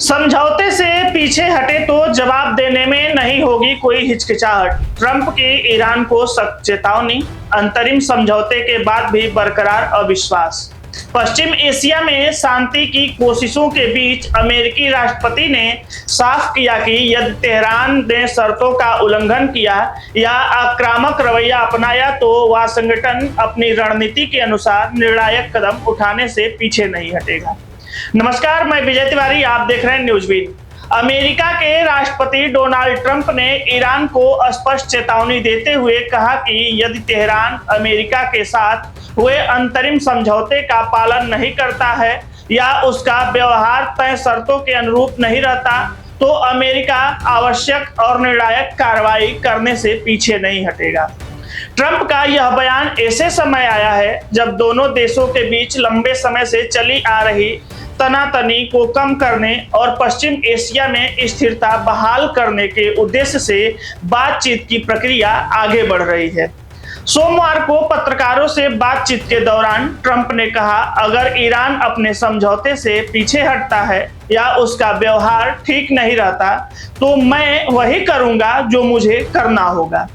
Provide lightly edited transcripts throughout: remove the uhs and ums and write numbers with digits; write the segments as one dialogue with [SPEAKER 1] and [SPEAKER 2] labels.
[SPEAKER 1] समझौते से पीछे हटे तो जवाब देने में नहीं होगी कोई हिचकिचाहट। ट्रंप की ईरान को सख्त चेतावनी। अंतरिम समझौते के बाद भी बरकरार अविश्वास। पश्चिम एशिया में शांति की कोशिशों के बीच अमेरिकी राष्ट्रपति ने साफ किया कि यदि तेहरान ने शर्तों का उल्लंघन किया या आक्रामक रवैया अपनाया तो वाशिंगटन अपनी रणनीति के अनुसार निर्णायक कदम उठाने से पीछे नहीं हटेगा। नमस्कार, मैं विजय तिवारी, आप देख रहे हैं न्यूज़बीट। अमेरिका के राष्ट्रपति डोनाल्ड ट्रंप ने ईरान को स्पष्ट चेतावनी देते हुए कहा कि यदि तेहरान अमेरिका के साथ हुए अंतरिम समझौते का पालन नहीं करता है या उसका व्यवहार तय शर्तों के अनुरूप नहीं रहता तो अमेरिका आवश्यक और निर्णायक कार्रवाई करने से पीछे नहीं हटेगा। ट्रंप का यह बयान ऐसे समय आया है जब दोनों देशों के बीच लंबे समय से चली आ रही तनातनी को कम करने और पश्चिम एशिया में स्थिरता बहाल करने के उद्देश्य से बातचीत की प्रक्रिया आगे बढ़ रही है। सोमवार को पत्रकारों से बातचीत के दौरान ट्रंप ने कहा, अगर ईरान अपने समझौते से पीछे हटता है या उसका व्यवहार ठीक नहीं रहता तो मैं वही करूंगा जो मुझे करना होगा।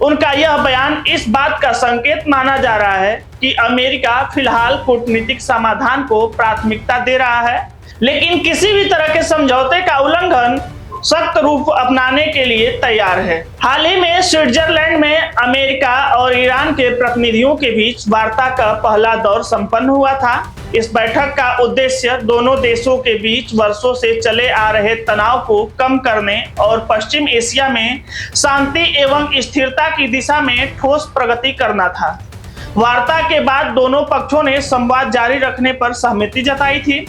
[SPEAKER 1] उनका यह बयान इस बात का संकेत माना जा रहा है कि अमेरिका फिलहाल कूटनीतिक समाधान को प्राथमिकता दे रहा है, लेकिन किसी भी तरह के समझौते का उल्लंघन सख्त रूप अपनाने के लिए तैयार है। हाल ही में स्विट्जरलैंड में अमेरिका और ईरान के प्रतिनिधियों के बीच वार्ता का पहला दौर संपन्न हुआ था। इस बैठक का उद्देश्य दोनों देशों के बीच वर्षों से चले आ रहे तनाव को कम करने और पश्चिम एशिया में शांति एवं स्थिरता की दिशा में ठोस प्रगति करना था। वार्ता के बाद दोनों पक्षों ने संवाद जारी रखने पर सहमति जताई थी।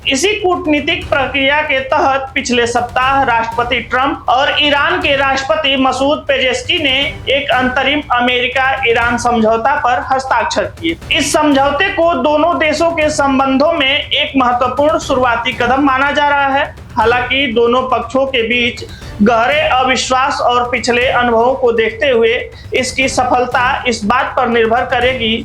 [SPEAKER 1] इसी कूटनीतिक प्रक्रिया के तहत पिछले सप्ताह राष्ट्रपति ट्रंप और ईरान के राष्ट्रपति मसूद पेजेस्की ने एक अंतरिम अमेरिका ईरान समझौता पर हस्ताक्षर किए। इस समझौते को दोनों देशों के संबंधों में एक महत्वपूर्ण शुरुआती कदम माना जा रहा है। हालांकि दोनों पक्षों के बीच गहरे अविश्वास और पिछले अनुभवों को देखते हुए इसकी सफलता इस बात पर निर्भर करेगी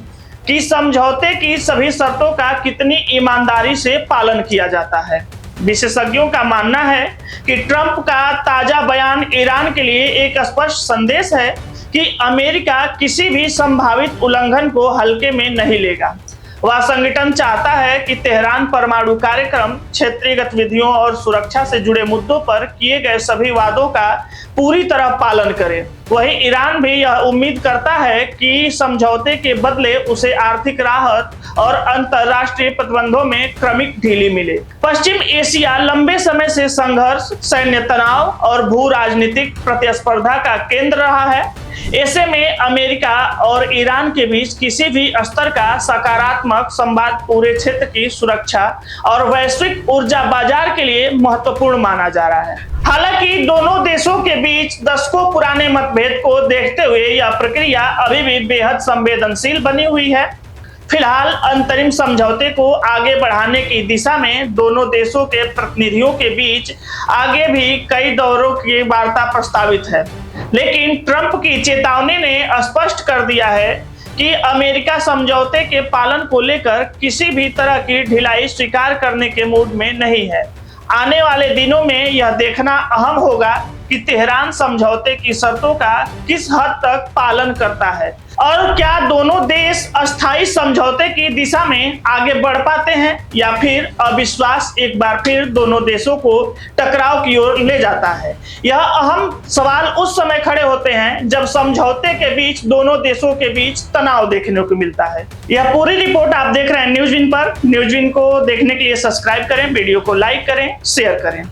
[SPEAKER 1] कि समझौते की सभी शर्तों का कितनी ईमानदारी से पालन किया जाता है। विशेषज्ञों का मानना है कि ट्रंप का ताजा बयान ईरान के लिए एक स्पष्ट संदेश है कि अमेरिका किसी भी संभावित उल्लंघन को हल्के में नहीं लेगा। वाशिंगटन चाहता है कि तेहरान परमाणु कार्यक्रम, क्षेत्रीय गतिविधियों और सुरक्षा से जुड़े मुद्दों पर किए गए सभी वादों का पूरी तरह पालन करे। वहीं ईरान भी यह उम्मीद करता है कि समझौते के बदले उसे आर्थिक राहत और अंतर्राष्ट्रीय प्रतिबंधों में क्रमिक ढीली मिले। पश्चिम एशिया लंबे समय से संघर्ष, सैन्य तनाव और भू राजनीतिक प्रतिस्पर्धा का केंद्र रहा है। ऐसे में अमेरिका और ईरान के बीच किसी भी स्तर का सकारात्मक संवाद पूरे क्षेत्र की सुरक्षा और वैश्विक ऊर्जा बाजार के लिए महत्वपूर्ण माना जा रहा है। हालांकि दोनों देशों के बीच दशकों पुराने मतभेद को देखते हुए यह प्रक्रिया अभी भी बेहद संवेदनशील बनी हुई है। फिलहाल अंतरिम समझौते को आगे बढ़ाने की दिशा में दोनों देशों के प्रतिनिधियों के बीच आगे भी कई दौरों की वार्ता प्रस्तावित है, लेकिन ट्रंप की चेतावनी ने स्पष्ट कर दिया है कि अमेरिका समझौते के पालन को लेकर किसी भी तरह की ढिलाई स्वीकार करने के मूड में नहीं है। आने वाले दिनों में यह देखना अहम होगा कि तेहरान समझौते की शर्तों का किस हद तक पालन करता है और क्या दोनों देश अस्थायी समझौते की दिशा में आगे बढ़ पाते हैं या फिर अविश्वास एक बार फिर दोनों देशों को टकराव की ओर ले जाता है। यह अहम सवाल उस समय खड़े होते हैं जब समझौते के बीच दोनों देशों के बीच तनाव देखने को मिलता है। यह पूरी रिपोर्ट आप देख रहे हैं न्यूज़बीट पर। न्यूज़बीट को देखने के लिए सब्सक्राइब करें, वीडियो को लाइक करें, शेयर करें।